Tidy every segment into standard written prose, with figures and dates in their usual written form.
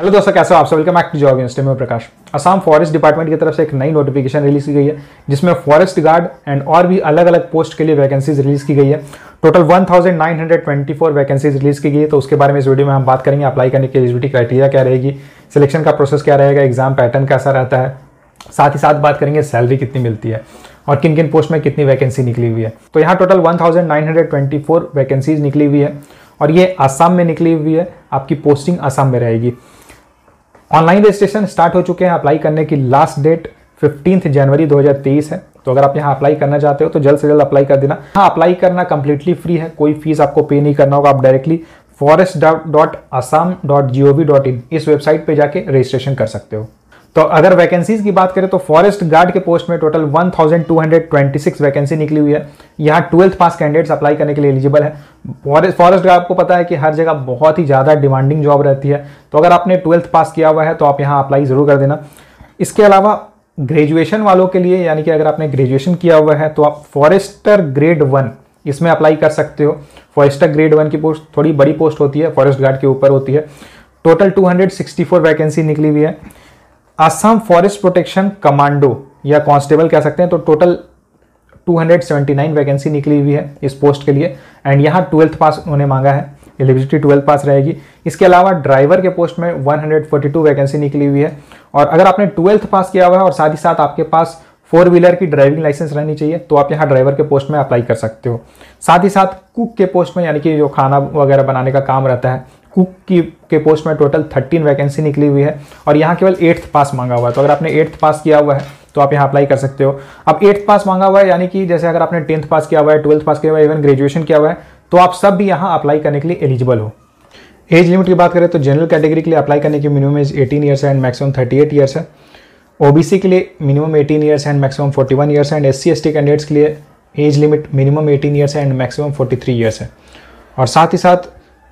Hello दोस्तों, कैसे हो आप सब? Welcome back to job university में प्रकाश। असम फॉरेस्ट डिपार्टमेंट की तरफ से एक नई नोटिफिकेशन रिलीज की गई है जिसमें फॉरेस्ट गार्ड एंड और भी अलग अलग पोस्ट के लिए वैकेंसीज रिलीज की गई है। टोटल 1924 वैकेंसीज रिलीज की गई है। तो उसके बारे में इस वीडियो में हम बात करेंगे। अप्लाई करने की एलिजिबिलिटी क्राइटेरिया क्या रहेगी, सिलेक्शन का प्रोसेस क्या रहेगा, एग्जाम पैटर्न कैसा रहता है, साथ ही साथ बात करेंगे सैलरी कितनी मिलती है और किन किन पोस्ट में कितनी वैकेंसी निकली हुई है। तो यहाँ टोटल 1924 वैकेंसीज निकली हुई है और ये आसाम में निकली हुई है। आपकी पोस्टिंग आसाम में रहेगी। ऑनलाइन रजिस्ट्रेशन स्टार्ट हो चुके हैं। अप्लाई करने की लास्ट डेट 15 जनवरी 2023 है। तो अगर आप यहाँ अप्लाई करना चाहते हो तो जल्द से जल्द अप्लाई कर देना। हाँ, अप्लाई करना कंप्लीटली फ्री है, कोई फीस आपको पे नहीं करना होगा। आप डायरेक्टली forest.assam.gov.in इस वेबसाइट पे जाके रजिस्ट्रेशन कर सकते हो। तो अगर वैकेंसीज की बात करें तो फॉरेस्ट गार्ड के पोस्ट में टोटल 1226 वैकेंसी निकली हुई है। यहाँ 12th पास कैंडिडेट्स अप्लाई करने के लिए एलिजिबल है। फॉरेस्ट गार्ड आपको पता है कि हर जगह बहुत ही ज़्यादा डिमांडिंग जॉब रहती है। तो अगर आपने 12th पास किया हुआ है तो आप यहाँ अप्लाई ज़रूर कर देना। इसके अलावा ग्रेजुएशन वालों के लिए, यानी कि अगर आपने ग्रेजुएशन किया हुआ है तो आप फॉरेस्टर ग्रेड 1 इसमें अप्लाई कर सकते हो। फॉरेस्टर ग्रेड 1 की पोस्ट थोड़ी बड़ी पोस्ट होती है, फॉरेस्ट गार्ड के ऊपर होती है। टोटल 264 वैकेंसी निकली हुई है। असम फॉरेस्ट प्रोटेक्शन कमांडो या कांस्टेबल कह सकते हैं। तो टोटल 279 वैकेंसी निकली हुई है इस पोस्ट के लिए एंड यहाँ 12th पास उन्होंने मांगा है। एलिजिबिलिटी 12th पास रहेगी। इसके अलावा ड्राइवर के पोस्ट में 142 वैकेंसी निकली हुई है। और अगर आपने 12th पास किया हुआ है और साथ ही साथ आपके पास 4 व्हीलर की ड्राइविंग लाइसेंस रहनी चाहिए तो आप यहाँ ड्राइवर के पोस्ट में अप्लाई कर सकते हो। साथ ही साथ कुक के पोस्ट में, यानी कि जो खाना वगैरह बनाने का काम रहता है, कुक के पोस्ट में टोटल 13 वैकेंसी निकली हुई है और यहाँ केवल 8th पास मांगा हुआ है। तो अगर आपने 8th पास किया हुआ है तो आप यहाँ अप्लाई कर सकते हो। अब 8th पास मांगा हुआ है, यानी कि जैसे अगर आपने 10th पास किया हुआ है, 12th पास किया हुआ है, इवन ग्रेजुएशन किया हुआ है, तो आप सब भी यहाँ अप्लाई करने के लिए एलिजिबल हो। एज लिमिट की बात करें तो जनरल कैटेगरी के लिए अप्लाई करने की मिनिमम एज 18 ईयर्स है एंड मैक्सिमम 38 ईयर्स है। ओबीसी के लिए minimum 18 years and maximum 41 years है एंड SC/ST कैंडिडेट्स के लिए एज लिमिट मिनिमम 18 ईयर्स है एंड मैक्सिमम 43 ईयर्स है। और साथ ही साथ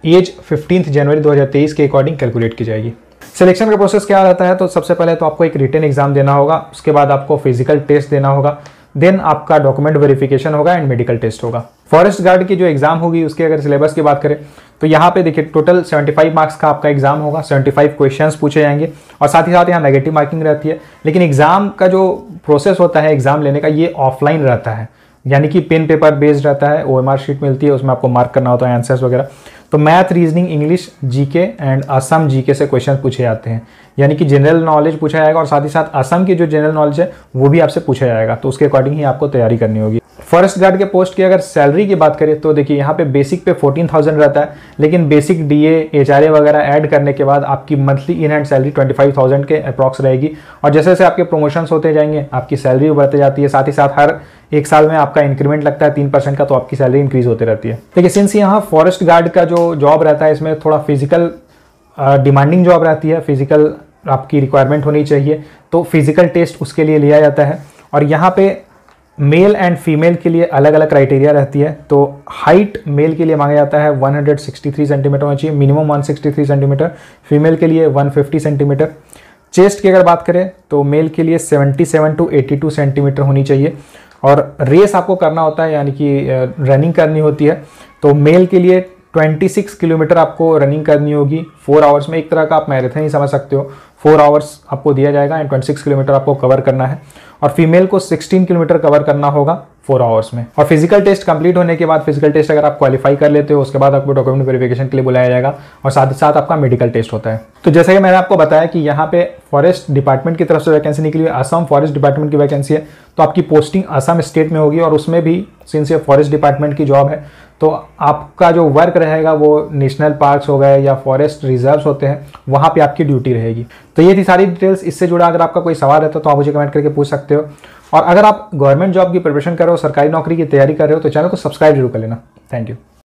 एज 15 जनवरी 2023 के अकॉर्डिंग कैलकुलेट की जाएगी। सिलेक्शन का प्रोसेस क्या रहता है? तो सबसे पहले तो आपको एक रिटन एग्जाम देना होगा, उसके बाद आपको फिजिकल टेस्ट देना होगा, देन आपका डॉक्यूमेंट वेरिफिकेशन होगा एंड मेडिकल टेस्ट होगा। फॉरेस्ट गार्ड की जो एग्जाम होगी उसके अगर सिलेबस की बात करें तो यहाँ पे देखिए टोटल 75 मार्क्स का आपका एग्जाम होगा। 75 क्वेश्चंस पूछे जाएंगे और साथ ही साथ यहाँ नेगेटिव मार्किंग रहती है। लेकिन एग्जाम का जो प्रोसेस होता है एग्जाम लेने का, ये ऑफलाइन रहता है, यानी कि पेन पेपर बेस्ड रहता है। OMR शीट मिलती है, उसमें आपको मार्क करना होता है आंसर्स वगैरह। तो math, reasoning, English, GK and Assam GK से क्वेश्चन पूछे जाते हैं, यानी कि जनरल नॉलेज पूछा जाएगा और साथ ही साथ असम की जो जनरल नॉलेज है वो भी आपसे पूछा जाएगा। तो उसके अकॉर्डिंग ही आपको तैयारी करनी होगी। फॉरेस्ट गार्ड के पोस्ट की अगर सैलरी की बात करें तो देखिए यहाँ पे बेसिक पे 14,000 रहता है, लेकिन बेसिक DA HRA वगैरह ऐड करने के बाद आपकी मंथली इन हैंड सैलरी 25,000 के अप्रॉक्स रहेगी। और जैसे जैसे आपके प्रमोशंस होते जाएंगे आपकी सैलरी बढ़ती जाती है। साथ ही साथ हर एक साल में आपका इंक्रीमेंट लगता है 3% का, तो आपकी सैलरी इंक्रीज होती रहती है। देखिए सिंस यहाँ फॉरेस्ट गार्ड का जो जॉब रहता है इसमें थोड़ा फिजिकल डिमांडिंग जॉब रहती है, फिजिकल आपकी रिक्वायरमेंट होनी चाहिए, तो फिजिकल टेस्ट उसके लिए लिया जाता है। और यहाँ पे मेल एंड फीमेल के लिए अलग अलग क्राइटेरिया रहती है। तो हाइट मेल के लिए मांगा जाता है 163 सेंटीमीटर होना चाहिए, मिनिमम 163 सेंटीमीटर। फीमेल के लिए 150 सेंटीमीटर। चेस्ट की अगर बात करें तो मेल के लिए 77 to 82 सेंटीमीटर होनी चाहिए। और रेस आपको करना होता है, यानी कि रनिंग करनी होती है। तो मेल के लिए 26 किलोमीटर आपको रनिंग करनी होगी 4 आवर्स में। एक तरह का आप मैराथन ही समझ सकते हो। 4 आवर्स आपको दिया जाएगा एंड 26 किलोमीटर आपको कवर करना है। और फीमेल को 16 किलोमीटर कवर करना होगा 4 आवर्स में। और फिजिकल टेस्ट कंप्लीट होने के बाद, फिजिकल टेस्ट अगर आप क्वालिफाई कर लेते हो, उसके बाद आपको डॉक्यूमेंट वेरिफिकेशन के लिए बुलाया जाएगा और साथ ही साथ आपका मेडिकल टेस्ट होता है। तो जैसे कि मैंने आपको बताया कि यहाँ पे फॉरेस्ट डिपार्टमेंट की तरफ से वैकेंसी निकली हुई है, असम फॉरेस्ट डिपार्टमेंट की वैकेंसी है। तो आपकी पोस्टिंग असम स्टेट में होगी और उसमें भी सिंस ये फॉरेस्ट डिपार्टमेंट की जॉब है तो आपका जो वर्क रहेगा वो नेशनल पार्क्स हो गए या फॉरेस्ट रिजर्व्स होते हैं, वहाँ पे आपकी ड्यूटी रहेगी। तो ये थी सारी डिटेल्स। इससे जुड़ा अगर आपका कोई सवाल रहता है तो आप मुझे कमेंट करके पूछ सकते हो। और अगर आप गवर्नमेंट जॉब की प्रिपरेशन कर रहे हो, सरकारी नौकरी की तैयारी कर रहे हो, तो चैनल को सब्सक्राइब जरूर कर लेना। Thank you.